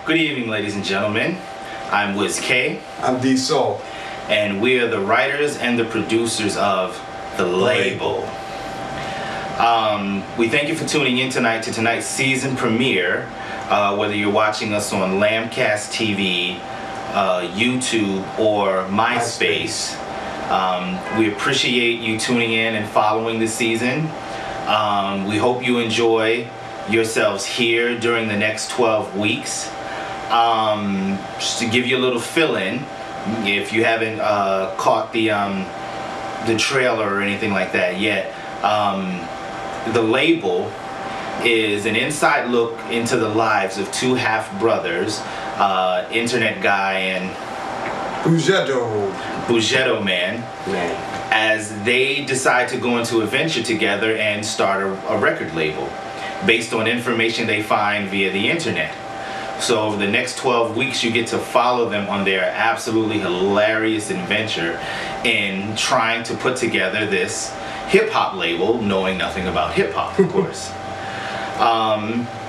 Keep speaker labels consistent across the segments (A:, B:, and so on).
A: Good evening, ladies and gentlemen. I'm Wiz K.
B: I'm D Soul.
A: And we are the writers and the producers of The Label. We thank you for tuning in tonight to tonight's season premiere, whether you're watching us on Lambcast TV, YouTube, or MySpace. We appreciate you tuning in and following this season. We hope you enjoy yourselves here during the next 12 weeks. Just to give you a little fill-in, if you haven't caught the trailer or anything like that yet, The Label is an inside look into the lives of two half-brothers, internet guy and Boughetto man, as they decide to go into a venture together and start a record label based on information they find via the internet. So over the next 12 weeks, you get to follow them on their absolutely hilarious adventure in trying to put together this hip-hop label, knowing nothing about hip-hop, of course.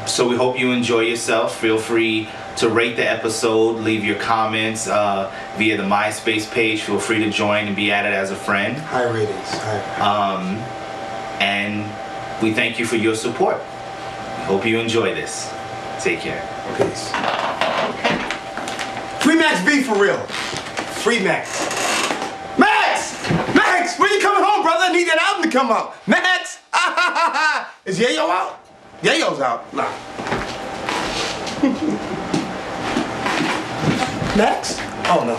A: So we hope you enjoy yourself. Feel free to rate the episode, leave your comments via the MySpace page. Feel free to join and be added as a friend.
B: High ratings.
A: And we thank you for your support. Hope you enjoy this. Take care.
B: Peace. Free Max B for real. Free Max. Max, when you coming home, brother? I need that album to come out. Max! Is Yayo out? Yayo's out. Nah. Max? Oh no.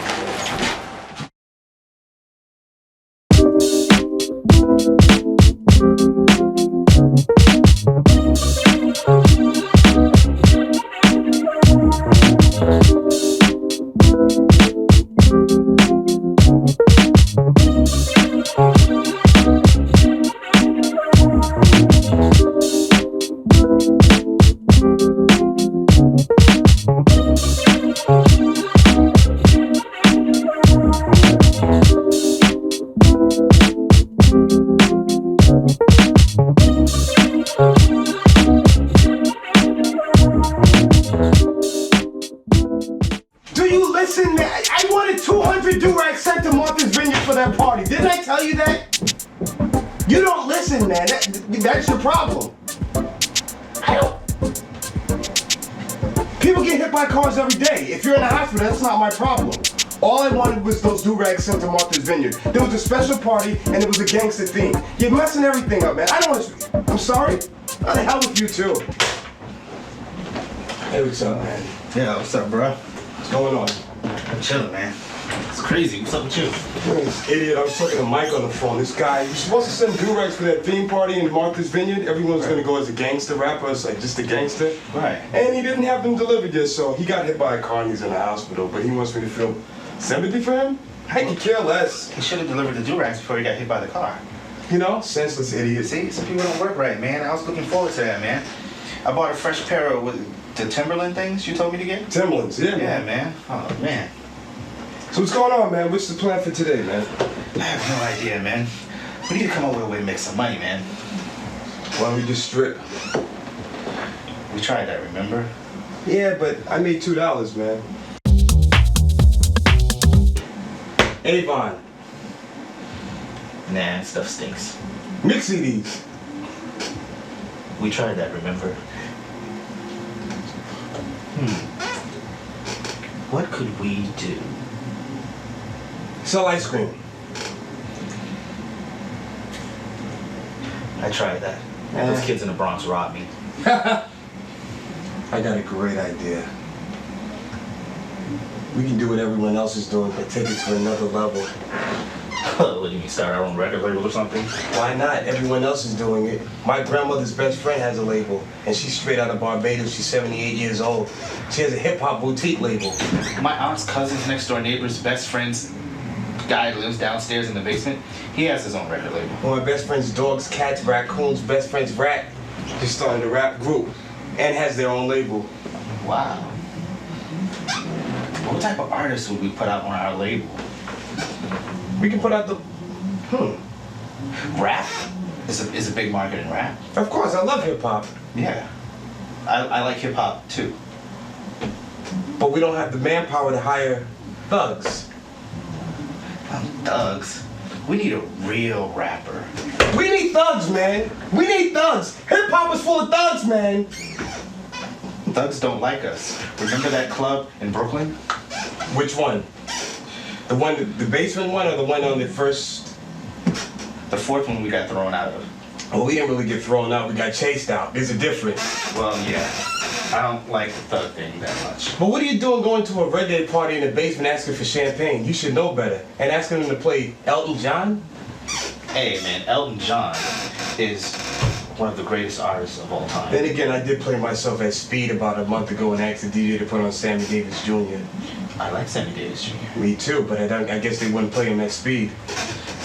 B: Listen, man, I wanted 200 do-rags sent to Martha's Vineyard for that party. Didn't I tell you that? You don't listen, man. That's your problem. I don't. People get hit by cars every day. If you're in the hospital, that's not my problem. All I wanted was those do-rags sent to Martha's Vineyard. There was a special party, and it was a gangster theme. You're messing everything up, man. I don't want to. I'm sorry. How the hell with you, too? Hey, what's up, man?
A: Yeah, what's up, bro?
B: What's going on?
A: I'm chilling, man. It's crazy. What's up with you?
B: This idiot, I was talking to Mike on the phone. This guy, you're supposed to send do-rags for that theme party in Martha's Vineyard. Everyone's gonna go as a gangster rapper, it's like just a gangster.
A: Right.
B: And he didn't have them delivered yet, so he got hit by a car and he's in the hospital. But he wants me to feel sympathy for him? I could care less.
A: He should have delivered the do-rags before he got hit by the car.
B: You know, senseless idiot.
A: See, some people don't work right, man. I was looking forward to that, man. I bought a fresh pair of the Timberland things you told me to get.
B: Timberlands, yeah,
A: Yeah,
B: man.
A: man. Oh, man.
B: So what's going on, man? What's the plan for today, man?
A: I have no idea, man. We need to come up with a way to make some money, man.
B: Why don't we just strip?
A: We tried that, remember?
B: Yeah, but I made $2, man. Avon.
A: Nah, stuff stinks.
B: Mix CDs.
A: We tried that, remember? What could we do?
B: Sell ice cream.
A: I tried that. Those kids in the Bronx robbed me.
B: I got a great idea. We can do what everyone else is doing, but take it to another level.
A: What do you mean, start our own record label or something?
B: Why not? Everyone else is doing it. My grandmother's best friend has a label, and she's straight out of Barbados. She's 78 years old. She has a hip-hop boutique label.
A: My aunt's cousin's next door neighbor's best friend's guy lives downstairs in the basement. He has his own record label.
B: Well, my best friend's dogs, cats, raccoons, best friend's rat just started a rap group and has their own label.
A: Wow. What type of artists would we put out on our label?
B: We can put out the...
A: Rap is a big market in rap.
B: Of course, I love hip-hop.
A: Yeah. I like hip-hop, too.
B: but we don't have the manpower to hire thugs.
A: Thugs? We need a real rapper.
B: We need thugs, man. We need thugs. Hip hop is full of thugs, man.
A: Thugs don't like us. Remember that club in Brooklyn?
B: Which one? The basement one, or the one on the first?
A: The fourth one we got thrown out of.
B: Oh, we didn't really get thrown out. We got chased out. There's a difference.
A: Well, yeah. I don't like the thug thing that much.
B: But what are you doing going to a Red Dead party in the basement asking for champagne? You should know better. And asking them to play Elton John?
A: Hey, man, Elton John is one of the greatest artists of all time.
B: Then again, I did play myself at Speed about a month ago and asked the DJ to put on Sammy Davis Jr.
A: I like Sammy Davis Jr.
B: Me too, but I guess they wouldn't play him at Speed.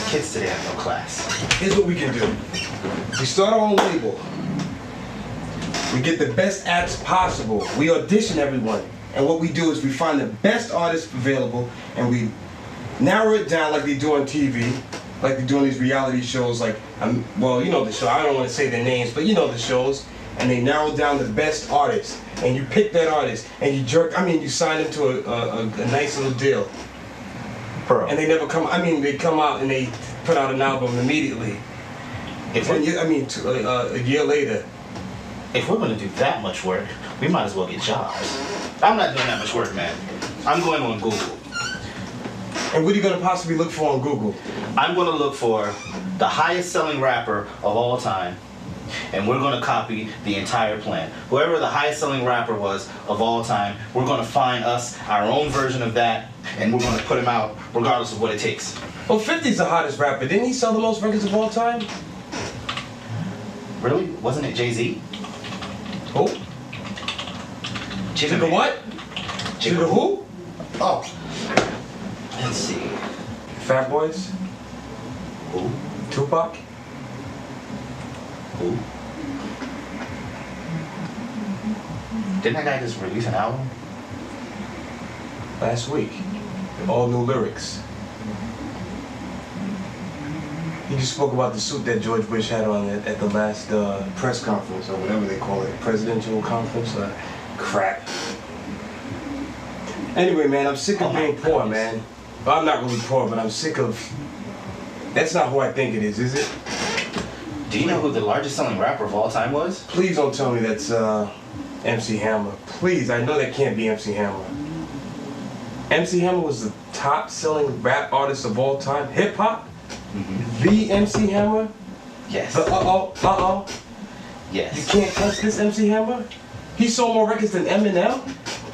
A: Kids today have no class.
B: Here's what we can do. We start our own label. We get the best acts possible. We audition everyone. And what we do is we find the best artists available and we narrow it down like they do on TV, like they do on these reality shows like, well, you know the show. I don't want to say their names, but you know the shows. And they narrow down the best artists. And you pick that artist and you sign them to a nice little deal.
A: Bro.
B: And they never come, they come out and they put out an album immediately. A year later.
A: If we're gonna do that much work, we might as well get jobs. I'm not doing that much work, man. I'm going on Google.
B: And what are you gonna possibly look for on Google?
A: I'm gonna look for the highest selling rapper of all time, and we're gonna copy the entire plan. Whoever the highest selling rapper was of all time, we're gonna find us our own version of that, and we're gonna put him out regardless of what it takes.
B: Well, 50's the hottest rapper. Didn't he sell the most records of all time?
A: Really? Wasn't it Jay-Z?
B: Who?
A: Jigga
B: Jigga what? Jigga who? Oh.
A: Let's see.
B: Fat Boys?
A: Who?
B: Tupac?
A: Who? Didn't that guy just release an album?
B: Last week. All new lyrics. He just spoke about the suit that George Bush had on at the last press conference, or whatever they call it, presidential conference, crap. Anyway, man, I'm sick of being poor, man. Well, I'm not really poor, but I'm sick of... That's not who I think it is it?
A: Do you know who the largest selling rapper of all time was?
B: Please don't tell me that's MC Hammer. Please, I know that can't be MC Hammer. MC Hammer was the top selling rap artist of all time, hip hop? Mm-hmm. The MC Hammer?
A: Yes. Yes.
B: You can't touch this MC Hammer? He sold more records than Eminem?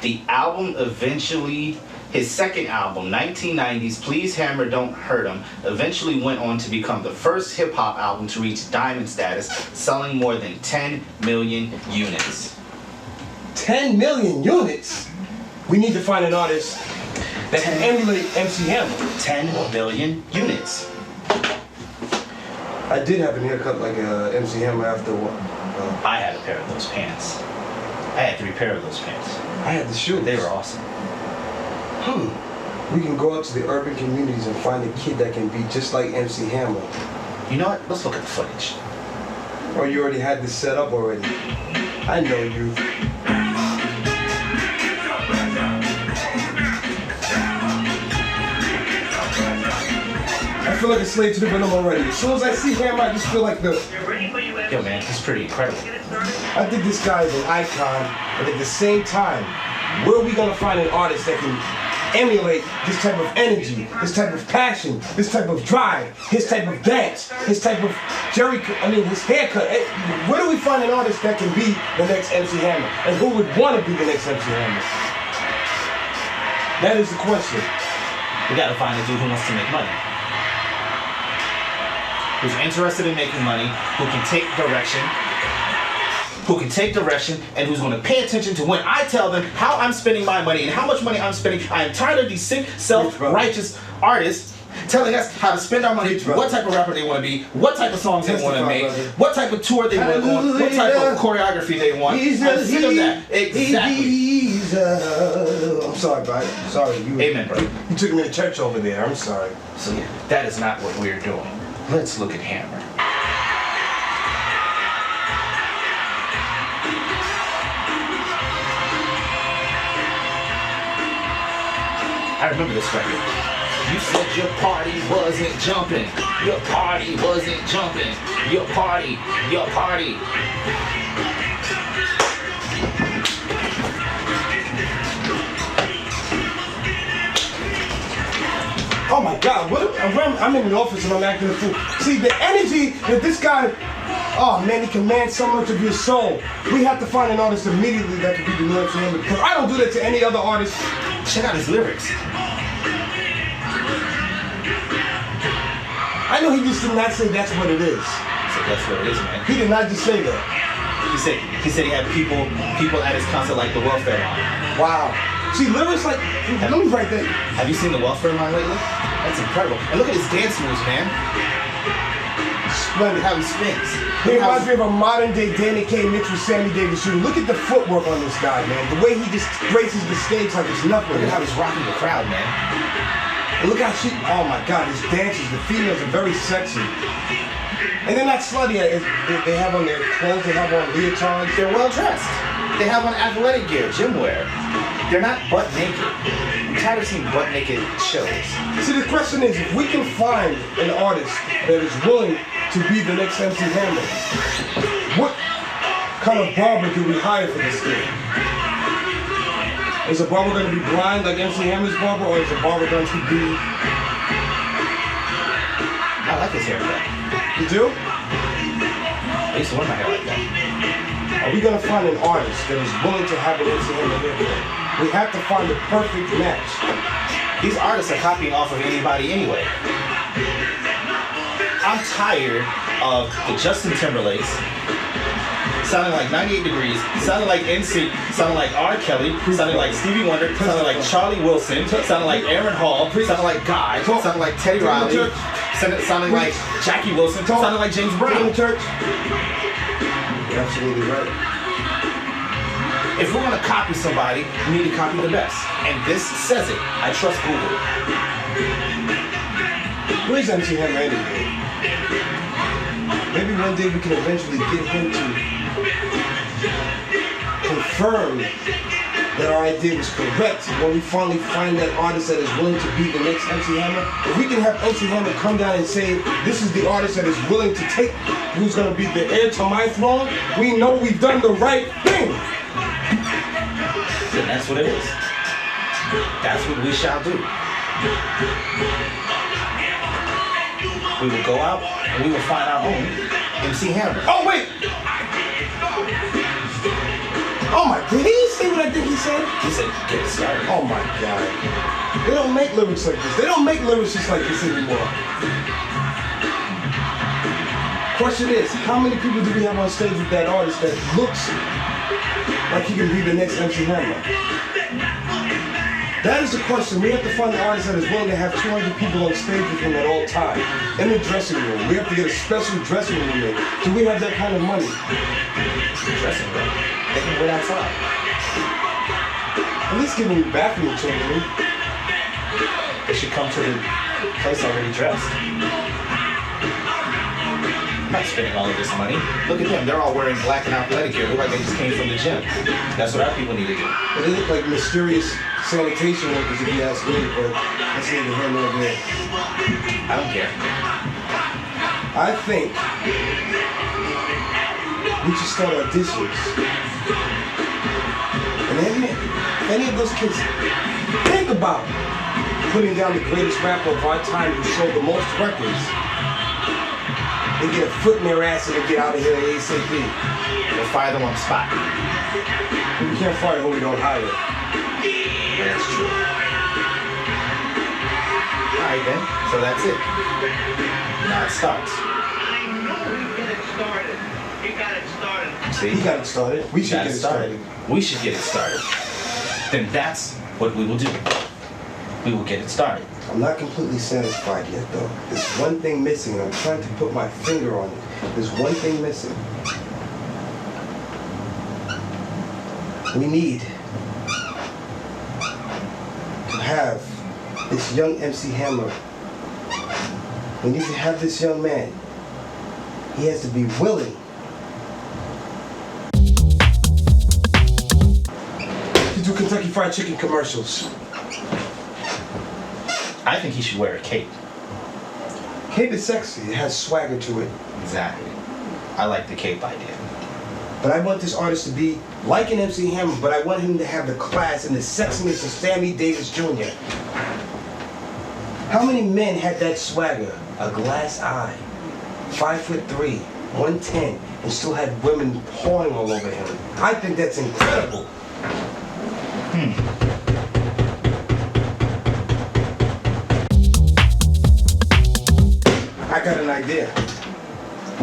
A: The album eventually, his second album, 1990s, Please Hammer Don't Hurt 'Em, eventually went on to become the first hip-hop album to reach diamond status, selling more than 10 million units.
B: 10 million units? We need to find an artist that can emulate MC Hammer.
A: 10 million units.
B: I did have a haircut like MC Hammer after one.
A: I had a pair of those pants. I had 3 pairs of those pants.
B: I had the shoes.
A: They were awesome.
B: We can go out to the urban communities and find a kid that can be just like MC Hammer.
A: You know what? Let's look at the footage.
B: Or you already had this set up already. I know you. I feel like a slave to the rhythm already. As soon as I see Hammer, I just feel like the...
A: Yo, man, he's pretty incredible.
B: I think this guy is an icon, but at the same time, where are we gonna find an artist that can emulate this type of energy, this type of passion, this type of drive, his type of dance, his type of his haircut? Where do we find an artist that can be the next MC Hammer? And who would want to be the next MC Hammer? That is the question.
A: We gotta find a dude who wants to make money. Who's interested in making money, who can take direction, and who's going to pay attention to when I tell them how I'm spending my money and how much money I'm spending. I am tired of these sick, self-righteous artists telling us how to spend our money, what type of rapper they want to be, what type of songs they want to make, what type of tour they want to go on, what type of choreography they want. I'm sick of that. Exactly.
B: I'm sorry, bro. Sorry.
A: Amen, bro.
B: You took me to church over there. I'm sorry.
A: So yeah, that is not what we're doing. Let's look at Hammer. I remember this record. You said your party wasn't jumping. Your party wasn't jumping. Your party, your party.
B: Oh my God, I'm in the office and I'm acting a fool. See, the energy that this guy, oh man, he commands so much of your soul. We have to find an artist immediately that could be the new MC Hammer, because I don't do that to any other artist.
A: Check out his lyrics.
B: I know he just did not say that's what it is.
A: So that's what it is, man.
B: He did not just say that.
A: He said he had people at his concert like the welfare line.
B: Wow. See, lyrics like, let me write that.
A: Have you seen the welfare line lately? That's incredible. And look at his dance moves, man. Splendid how he spins.
B: He reminds me of a modern day Danny Kaye mixed with Sammy Davis Jr. Look at the footwork on this guy, man. The way he just graces the stage like it's nothing.
A: Look at how he's rocking the crowd, man.
B: And look how oh my God, his dances, the females are very sexy. And they're not slutty. They have on their clothes, they have on leotards.
A: They're well dressed. They have on athletic gear, gym wear. They're not butt naked. I'm tired of seeing butt naked shows.
B: See, the question is, if we can find an artist that is willing to be the next MC Hammer, what kind of barber do we hire for this thing? Is a barber going to be blind like MC Hammer's barber, or is a barber going to be...
A: I like his haircut.
B: You do?
A: I used to wear my hair like that.
B: Are we going to find an artist that is willing to have an MC Hammer haircut? We have to find the perfect match.
A: These artists are copying off of anybody anyway. I'm tired of the Justin Timberlakes sounding like 98 Degrees, sounding like NSYNC, sounding like R. Kelly, sounding like Stevie Wonder, sounding like Charlie Wilson, sounding like Aaron Hall, sounding like Guy, sounding like Teddy Riley, sounding like Jackie Wilson, sounding like James Brown.
B: You're absolutely right.
A: If we're gonna copy somebody, we need to copy the best. And this says it. I trust Google.
B: Where's MC Hammer anyway? Maybe one day we can eventually get him to confirm that our idea was correct when we finally find that artist that is willing to be the next MC Hammer. If we can have MC Hammer come down and say, this is the artist that is willing to take, who's gonna be the heir to my throne, we know we've done the right thing.
A: And that's what it is. That's what we shall do. We will go out and we will find our own MC Hammer.
B: Oh, wait! Oh my, did he say what I think he said?
A: He said, get it started.
B: Oh my God. They don't make lyrics like this. They don't make lyrics just like this anymore. Question is, how many people do we have on stage with that artist that looks like he can be the next MC Hammer? That is the question. We have to find an artist that is willing to have 200 people on stage with him at all times. In the dressing room. We have to get a special dressing room in. Do we have that kind of money?
A: Dressing room. They can wait outside.
B: At least give me bathroom changing.
A: They should come to the place already dressed. I'm not spending all of this money. Look at them. They're all wearing black and athletic gear. Look like they just came from the gym. That's what our people need to do.
B: But they look like mysterious sanitation workers, if you ask me, but that's neither here nor there.
A: I don't care.
B: I think we should start auditions. And if any of those kids think about putting down the greatest rapper of our time who sold the most records, they get a foot in their ass and they get out of here ASAP.
A: We'll fire them on the spot.
B: We can't fire who we don't hire.
A: That's true. Alright then, so that's it. Now it starts. See?
B: He got it started. We should get it started.
A: We should get it started. Then that's what we will do. We will get it started.
B: I'm not completely satisfied yet, though. There's one thing missing, and I'm trying to put my finger on it. There's one thing missing. We need to have this young MC Hammer. We need to have this young man. He has to be willing to do Kentucky Fried Chicken commercials.
A: I think he should wear a cape.
B: Cape is sexy. It has swagger to it.
A: Exactly. I like the cape idea.
B: But I want this artist to be like an MC Hammer, but I want him to have the class and the sexiness of Sammy Davis Jr. How many men had that swagger? A glass eye, 5'3", 110, and still had women pawing all over him. I think that's incredible. I got an idea.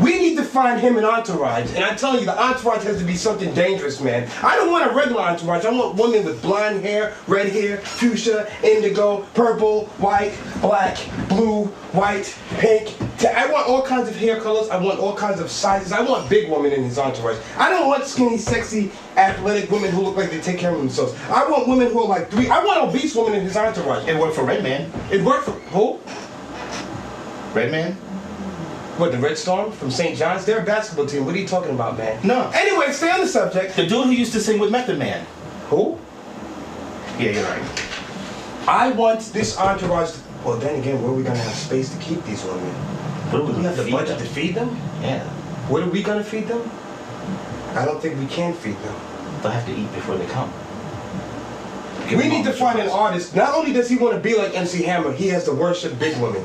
B: We need to find him an entourage, and I'm telling you, the entourage has to be something dangerous, man. I don't want a regular entourage. I want women with blonde hair, red hair, fuchsia, indigo, purple, white, black, blue, white, pink. I want all kinds of hair colors. I want all kinds of sizes. I want big women in his entourage. I don't want skinny, sexy, athletic women who look like they take care of themselves. I want women who are like I want obese women in his entourage.
A: It worked for Redman.
B: It worked for who?
A: Redman?
B: What, the Red Storm from St. John's? They're a basketball team. What are you talking about, man?
A: No.
B: Anyway, stay on the subject.
A: The dude who used to sing with Method Man.
B: Who?
A: Yeah, you're right.
B: I want this entourage to, well, then again, where are we going to have space to keep these women?
A: What
B: Do we have the budget to feed them?
A: Yeah.
B: What are we going to feed them? I don't think we can feed them.
A: They'll have to eat before they come.
B: We need to find an artist. Not only does he want to be like MC Hammer, he has to worship big women.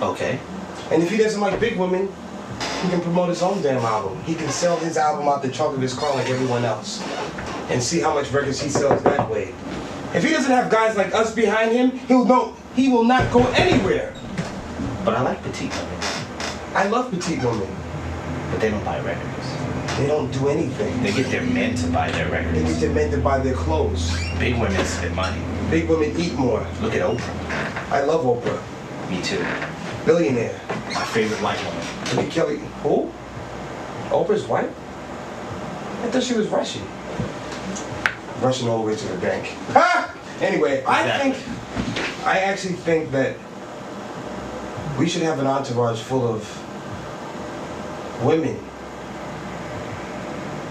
A: Okay.
B: And if he doesn't like big women, he can promote his own damn album. He can sell his album out the trunk of his car like everyone else. And see how much records he sells that way. If he doesn't have guys like us behind him, he will not go anywhere.
A: But I like petite women.
B: I love petite women.
A: But they don't buy records.
B: They don't do anything.
A: They get their men to buy their records.
B: They get their men to buy their clothes.
A: Big women spend money.
B: Big women eat more.
A: Look at Oprah.
B: I love Oprah.
A: Me too.
B: Billionaire.
A: My favorite white woman.
B: Look at Kelly. Who? Oprah's white? I thought she was Russian. Russian all the way to the bank. Ha! Anyway,
A: Exactly.
B: I actually think that we should have an entourage full of women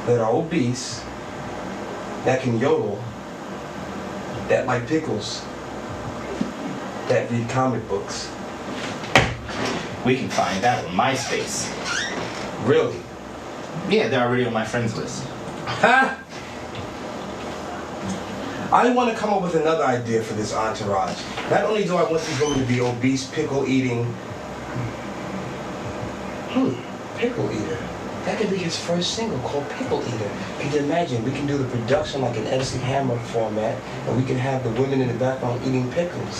B: that are obese, that can yodel, that like pickles, that read comic books.
A: We can find that on MySpace.
B: Really?
A: Yeah, they're already on my friends list.
B: Ha! I want to come up with another idea for this entourage. Not only do I want these women to be obese, pickle eating. Pickle eater. That could be his first single called Pickle Eater. Can you imagine? We can do the production like an MC Hammer format, and we can have the women in the background eating pickles.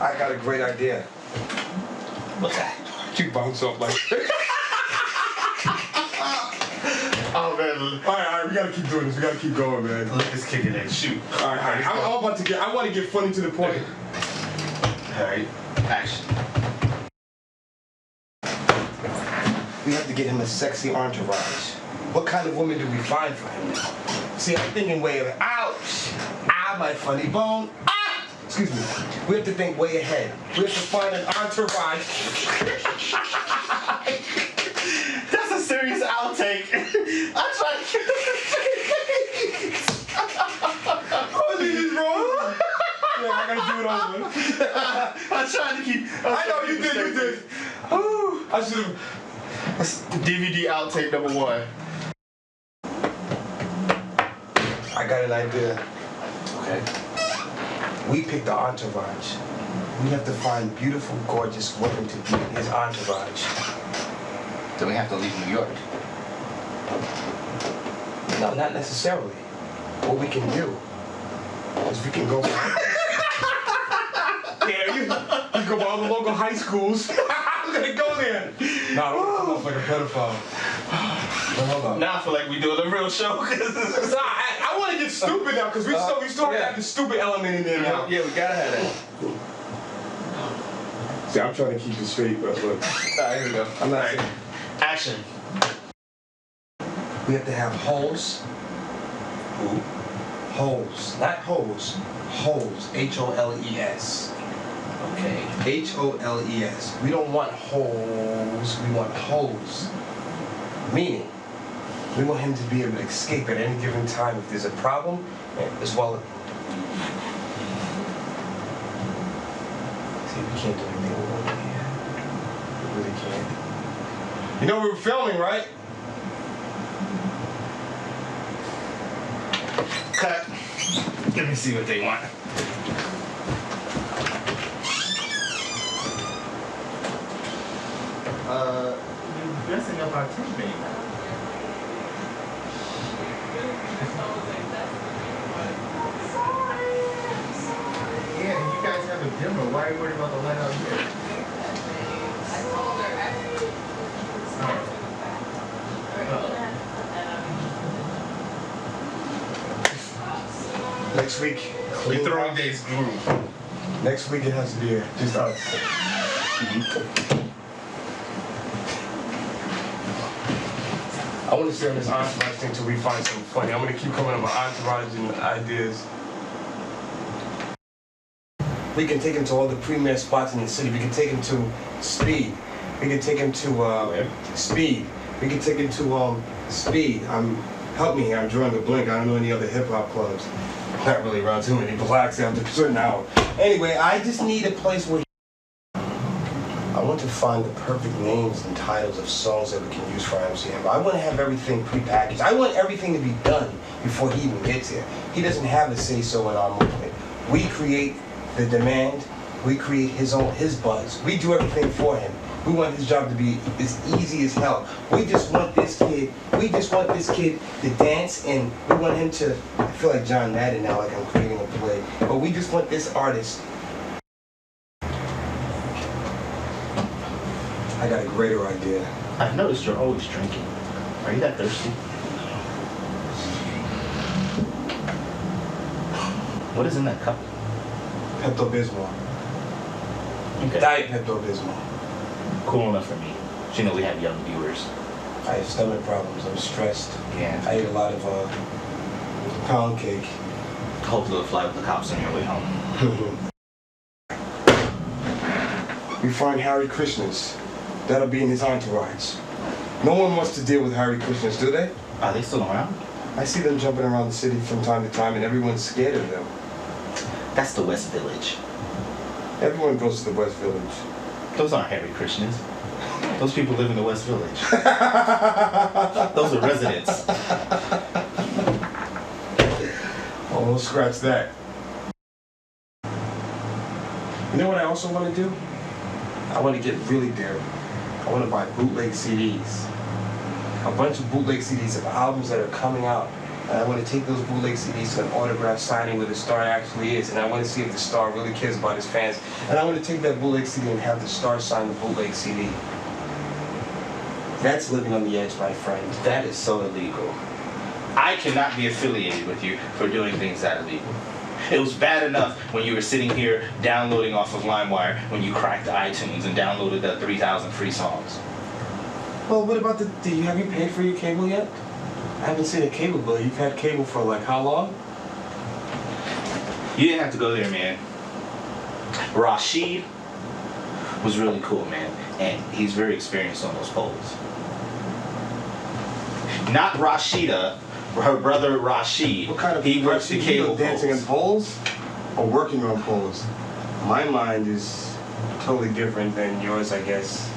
B: I got a great idea.
A: What's that?
B: You bounce up like.
A: Oh man,
B: All right, we gotta keep doing this. We gotta keep going, man.
A: look, it's kicking in. Shoot.
B: All right. I'm about to get. I want to get funny to the point.
A: All right, action.
B: We have to get him a sexy entourage. What kind of woman do we find for him? See, I'm thinking way of ouch, ah, my funny bone, ah. Excuse me. We have to think way ahead. We have to find an entourage.
A: That's a serious outtake. I'm trying to.
B: Oh, this is wrong. Yeah, I gotta do it over.
A: I'm trying to keep.
B: I know you did. Ooh, I should have.
A: DVD outtake number 1.
B: I got an idea.
A: Okay.
B: We picked the entourage. We have to find beautiful, gorgeous women to be in his entourage.
A: Then we have to leave New York.
B: No, not necessarily. What we can do is we can go. Yeah, you go to all the local high schools. I'm gonna go there. Nah, I don't come off like a pedophile. Hold on.
A: Now I feel like we doing a real show.
B: I want to get stupid now because we still have the stupid element in there now.
A: Yeah, we gotta have that.
B: See, I'm trying to keep it straight, but look.
A: Alright, here we go.
B: I'm not.
A: Action.
B: We have to have holes.
A: Who?
B: Holes, not holes. Holes. H-O-L-E-S.
A: Okay.
B: H-O-L-E-S. We don't want holes. We want holes. Meaning, we want him to be able to escape at any given time if there's a problem, as well as... See, we can't do anything with one here. We really can't. You know we were filming, right?
A: Cut. Let me see what they want. You're dressing up our teammate. Yeah, you guys have a dimmer. Why are you worried about the light out here?
B: Next week,
A: We throwing days groove.
B: next week it has to be just us. I want to stay on this entourage thing till we find something funny. I'm going to keep coming up with entourage and ideas. We can take him to all the premier spots in the city. We can take him to Speed. We can take him to Speed. We can take him to Speed. Help me here. I'm drawing a blank. I don't know any other hip hop clubs. Not really around too many blacks after a certain hour. Anyway, I just need a place where I want to find the perfect names and titles of songs that we can use for MCM. I want to have everything prepackaged. I want everything to be done before he even gets here. He doesn't have a say-so in our movement. We create the demand. We create his buzz. We do everything for him. We want his job to be as easy as hell. We just want this kid to dance, and we want him to, I feel like John Madden now, like I'm creating a play, but we just want this artist. I got a greater idea.
A: I've noticed you're always drinking. Are you that thirsty? What is in that cup?
B: Pepto-Bismol.
A: Okay.
B: Diet Pepto-Bismol.
A: Cool enough for me. You know we have young viewers.
B: I have stomach problems. I'm stressed.
A: Yeah.
B: I ate a lot of pound cake.
A: Hopefully it'll fly with the cops on your way home.
B: We find Harry Krishnas. That'll be in his entourage. No one wants to deal with Harry Krishnas, do they?
A: Are they still around?
B: I see them jumping around the city from time to time, and everyone's scared of them.
A: That's the West Village.
B: Everyone goes to the West Village.
A: Those aren't Harry Krishnas. Those people live in the West Village. Those are residents.
B: Oh, we'll scratch that. You know what I also want to do? I want to get really daring. I want to buy bootleg CDs. A bunch of bootleg CDs of albums that are coming out. And I want to take those bootleg CDs to an autograph signing where the star actually is. And I want to see if the star really cares about his fans. And I want to take that bootleg CD and have the star sign the bootleg CD. That's living on the edge, my friend.
A: That is so illegal. I cannot be affiliated with you for doing things that illegal. It was bad enough when you were sitting here downloading off of LimeWire when you cracked iTunes and downloaded the 3,000 free songs.
B: Well, what about have you paid for your cable yet? I haven't seen a cable bill. You've had cable for like how long?
A: You didn't have to go there, man. Rashid was really cool, man. And he's very experienced on those poles. Not Rashida, her brother Rashid.
B: What kind of
A: he works the cable
B: dancing
A: poles.
B: in poles or working on poles? My mind is totally different than yours, I guess.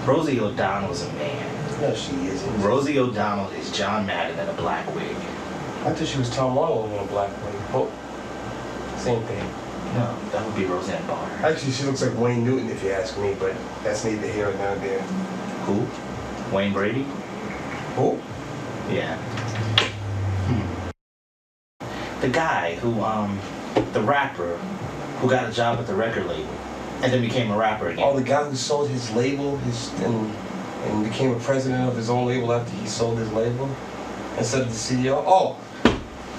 A: Rosie O'Donnell's a man.
B: No, she isn't.
A: Rosie O'Donnell is John Madden in a black wig.
B: I thought she was Tom Arnold in a black wig. Oh, same thing.
A: No, that would be Roseanne Barr.
B: Actually, she looks like Wayne Newton if you ask me, but that's neither here nor there.
A: Who? Wayne Brady?
B: Who?
A: Yeah. The guy who, the rapper who got a job at the record label and then became a rapper again.
B: Oh, the guy who sold his label, and became a president of his own label after he sold his label instead of the CEO? Oh,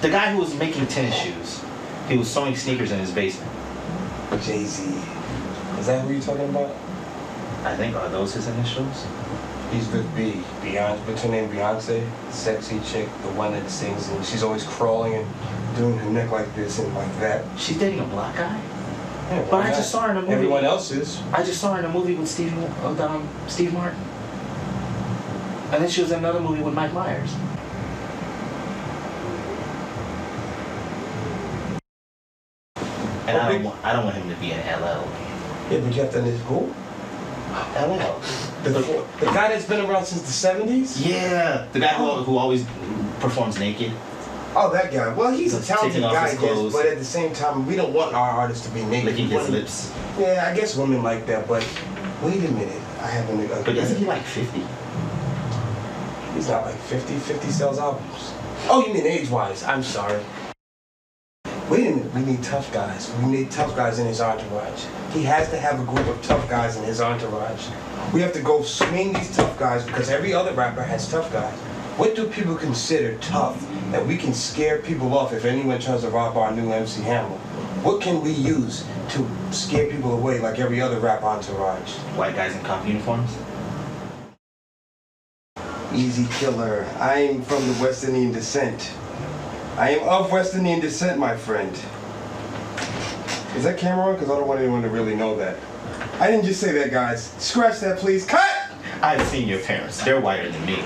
A: the guy who was making tennis shoes. He was sewing sneakers in his basement.
B: Jay-Z. Is that who you're talking about?
A: I think, are those his initials?
B: He's with B. Beyonce. What's her name? Beyonce? Sexy chick, the one that sings, and she's always crawling and doing her neck like this and like that.
A: She's dating a black guy?
B: Yeah,
A: But I just saw her in a movie.
B: Everyone else is.
A: I just saw her in a movie with Steve Martin. And then she was in another movie with Mike Myers. And I don't want him to be an LL.
B: Yeah, but you have to understand who?
A: LL.
B: The guy that's been around since the 70s?
A: Yeah. The guy who always performs naked.
B: Oh, that guy. Well, he's a talented guy, I guess, but at the same time, we don't want our artists to be naked.
A: Licking his lips.
B: Yeah, I guess women like that, but wait a minute. I haven't...
A: But isn't he like 50?
B: He's not like 50. 50 sells albums. Oh, you mean age-wise. I'm sorry. Wait a minute. We need tough guys. We need tough guys in his entourage. He has to have a group of tough guys in his entourage. We have to go swing these tough guys because every other rapper has tough guys. What do people consider tough that we can scare people off if anyone tries to rob our new MC Hammer? What can we use to scare people away like every other rap entourage?
A: White guys in cop uniforms?
B: Easy killer. I am from the West Indian descent. I am of West Indian descent, my friend. Is that camera on? Because I don't want anyone to really know that. I didn't just say that, guys. Scratch that, please. Cut!
A: I've seen your parents. They're whiter than me.